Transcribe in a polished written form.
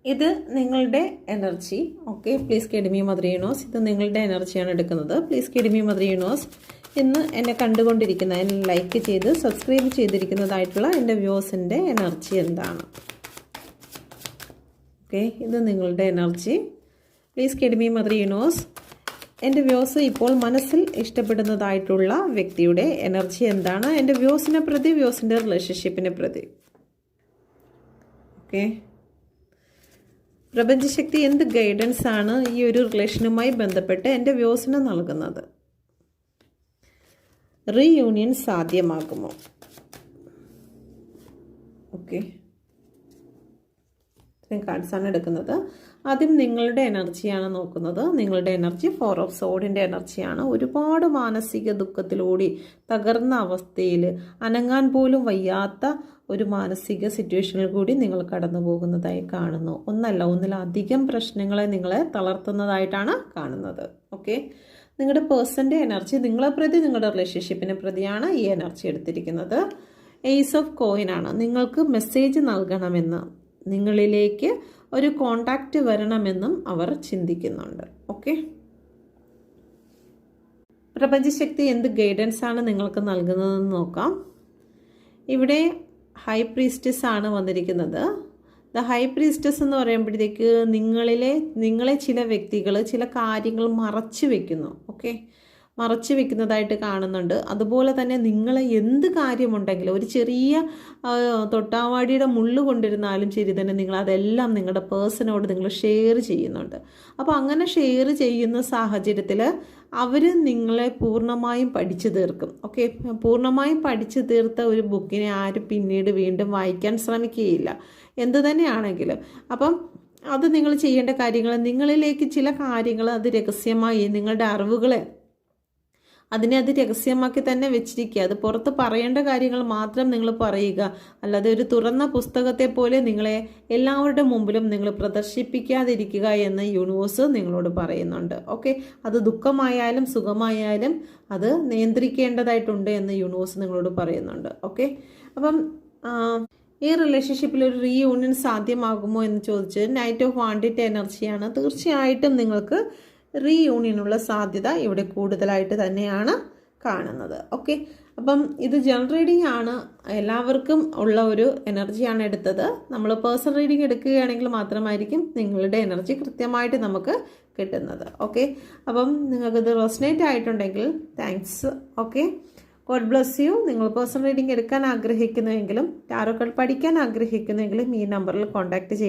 ഇത് നിങ്ങളുടെ energy. Okay, please കെഡിമി mother universe, ഇത് നിങ്ങളുടെ എനർജിയാണ് എടുക്കുന്നത്. പ്ലീസ് കെഡിമി മദർ യൂണിവേഴ്സ്, ഇന്ന് എന്നെ കണ്ടുകൊണ്ടിരിക്കുന്ന, എന്നെ ലൈക്ക് ചെയ്ത് സബ്സ്ക്രൈബ് ചെയ്തിരിക്കുന്നതായിട്ടുള്ള എൻ്റെ വ്യൂസിൻ്റെ എനർജി എന്താണ്? ഓക്കെ, ഇത് നിങ്ങളുടെ എനർജി. പ്ലീസ് കെഡിമി മദർ യൂണിവേഴ്സ്, എൻ്റെ വ്യൂസ് ഇപ്പോൾ മനസ്സിൽ ഇഷ്ടപ്പെടുന്നതായിട്ടുള്ള വ്യക്തിയുടെ എനർജി എന്താണ്? എൻ്റെ വ്യൂസിനെ പ്രതി, വ്യൂസിൻ്റെ റിലേഷൻഷിപ്പിനെ പ്രതി. ഓക്കെ, പ്രപഞ്ചശക്തി എന്ത് ഗൈഡൻസ് ആണ് ഈ ഒരു റിലേഷനുമായി ബന്ധപ്പെട്ട് എൻ്റെ വ്യൂസിന് നൽകുന്നത്? റീയൂണിയൻ സാധ്യമാകുമോ? ഓക്കെ, ഇത്രയും കാർഡ്സാണ് എടുക്കുന്നത്. ആദ്യം നിങ്ങളുടെ എനർജിയാണ് നോക്കുന്നത്. നിങ്ങളുടെ എനർജി 4 ഓഫ് സോഡിൻ്റെ എനർജിയാണ്. ഒരുപാട് മാനസിക ദുഃഖത്തിലൂടെ തകർന്ന അവസ്ഥയിൽ അനങ്ങാൻ പോലും വയ്യാത്ത ഒരു മാനസിക സിറ്റുവേഷനിൽ കൂടി നിങ്ങൾ കടന്നു പോകുന്നതായി കാണുന്നു. ഒന്നിലധികം പ്രശ്നങ്ങളെ നിങ്ങളെ തളർത്തുന്നതായിട്ടാണ് കാണുന്നത്. ഓക്കെ, നിങ്ങളുടെ പേഴ്സൻ്റെ എനർജി നിങ്ങളെ പ്രതി, നിങ്ങളുടെ റിലേഷൻഷിപ്പിനെ പ്രതിയാണ് ഈ എനർജി എടുത്തിരിക്കുന്നത്. ഏസ് ഓഫ് കോയിൻ ആണ്. നിങ്ങൾക്ക് മെസ്സേജ് നൽകണമെന്ന്, നിങ്ങളിലേക്ക് ഒരു കോണ്ടാക്റ്റ് വരണമെന്നും അവർ ചിന്തിക്കുന്നുണ്ട്. ഓക്കെ, പ്രപഞ്ചശക്തി എന്ത് ഗൈഡൻസ് ആണ് നിങ്ങൾക്ക് നൽകുന്നതെന്ന് നോക്കാം. ഇവിടെ ഹൈ പ്രീസ്റ്റസ് ആണ് വന്നിരിക്കുന്നത്. ദ ഹൈ പ്രീസ്റ്റസ് എന്ന് പറയുമ്പോഴത്തേക്ക് നിങ്ങളെ ചില വ്യക്തികൾ ചില കാര്യങ്ങൾ മറച്ചു വെക്കുന്നു. ഓക്കെ, മറച്ചു വെക്കുന്നതായിട്ട് കാണുന്നുണ്ട്. അതുപോലെ തന്നെ നിങ്ങൾ എന്ത് കാര്യമുണ്ടെങ്കിലും, ഒരു ചെറിയ തൊട്ടാവാടിയുടെ മുള്ളു കൊണ്ടിരുന്നാലും ശരി തന്നെ, നിങ്ങൾ അതെല്ലാം നിങ്ങളുടെ പേഴ്സണോട് നിങ്ങൾ ഷെയർ ചെയ്യുന്നുണ്ട്. അപ്പോൾ അങ്ങനെ ഷെയർ ചെയ്യുന്ന സാഹചര്യത്തിൽ അവർ നിങ്ങളെ പൂർണ്ണമായും പഠിച്ചു തീർക്കും. ഓക്കെ, പൂർണ്ണമായും പഠിച്ചു തീർത്ത ഒരു ബുക്കിനെ ആരും പിന്നീട് വീണ്ടും വായിക്കാൻ ശ്രമിക്കുകയില്ല, എന്തു തന്നെയാണെങ്കിലും. അപ്പം അത് നിങ്ങൾ ചെയ്യേണ്ട കാര്യങ്ങൾ, നിങ്ങളിലേക്ക് ചില കാര്യങ്ങൾ അത് രഹസ്യമായി, നിങ്ങളുടെ അറിവുകളെ അതിനെ അത് രഹസ്യമാക്കി തന്നെ വെച്ചിരിക്കുക. അത് പുറത്ത് പറയേണ്ട കാര്യങ്ങൾ മാത്രം നിങ്ങൾ പറയുക, അല്ലാതെ ഒരു തുറന്ന പുസ്തകത്തെ പോലെ നിങ്ങളെ എല്ലാവരുടെ മുമ്പിലും നിങ്ങൾ പ്രദർശിപ്പിക്കാതിരിക്കുക എന്ന് യൂണിവേഴ്സ് നിങ്ങളോട് പറയുന്നുണ്ട്. ഓക്കെ, അത് ദുഃഖമായാലും സുഖമായാലും അത് നിയന്ത്രിക്കേണ്ടതായിട്ടുണ്ട് എന്ന് യൂണിവേഴ്സ് നിങ്ങളോട് പറയുന്നുണ്ട്. ഓക്കെ, അപ്പം ഈ റിലേഷൻഷിപ്പിൽ ഒരു റീയൂണിയൻ സാധ്യമാകുമോ എന്ന് ചോദിച്ച് നൈറ്റ് ഓഫ് വാണ്ടിൻ്റെ എനർജിയാണ്. തീർച്ചയായിട്ടും നിങ്ങൾക്ക് റീയൂണിയനുള്ള സാധ്യത ഇവിടെ കൂടുതലായിട്ട് തന്നെയാണ് കാണുന്നത്. ഓക്കെ, അപ്പം ഇത് ജനറൽ റീഡിംഗ് ആണ്, എല്ലാവർക്കും ഉള്ള ഒരു എനർജിയാണ് എടുത്തത്. നമ്മൾ പേഴ്സണൽ റീഡിംഗ് എടുക്കുകയാണെങ്കിൽ മാത്രമായിരിക്കും നിങ്ങളുടെ എനർജി കൃത്യമായിട്ട് നമുക്ക് കിട്ടുന്നത്. ഓക്കെ, അപ്പം നിങ്ങൾക്കിത് റെസൊനേറ്റ് ആയിട്ടുണ്ടെങ്കിൽ thanks. Okay, God bless you. നിങ്ങൾ പേഴ്സണൽ റീഡിംഗ് എടുക്കാൻ ആഗ്രഹിക്കുന്നുവെങ്കിലും ടാരോ കാർഡ് പഠിക്കാൻ ആഗ്രഹിക്കുന്നുവെങ്കിലും ഈ നമ്പറിൽ കോൺടാക്റ്റ് ചെയ്യുക.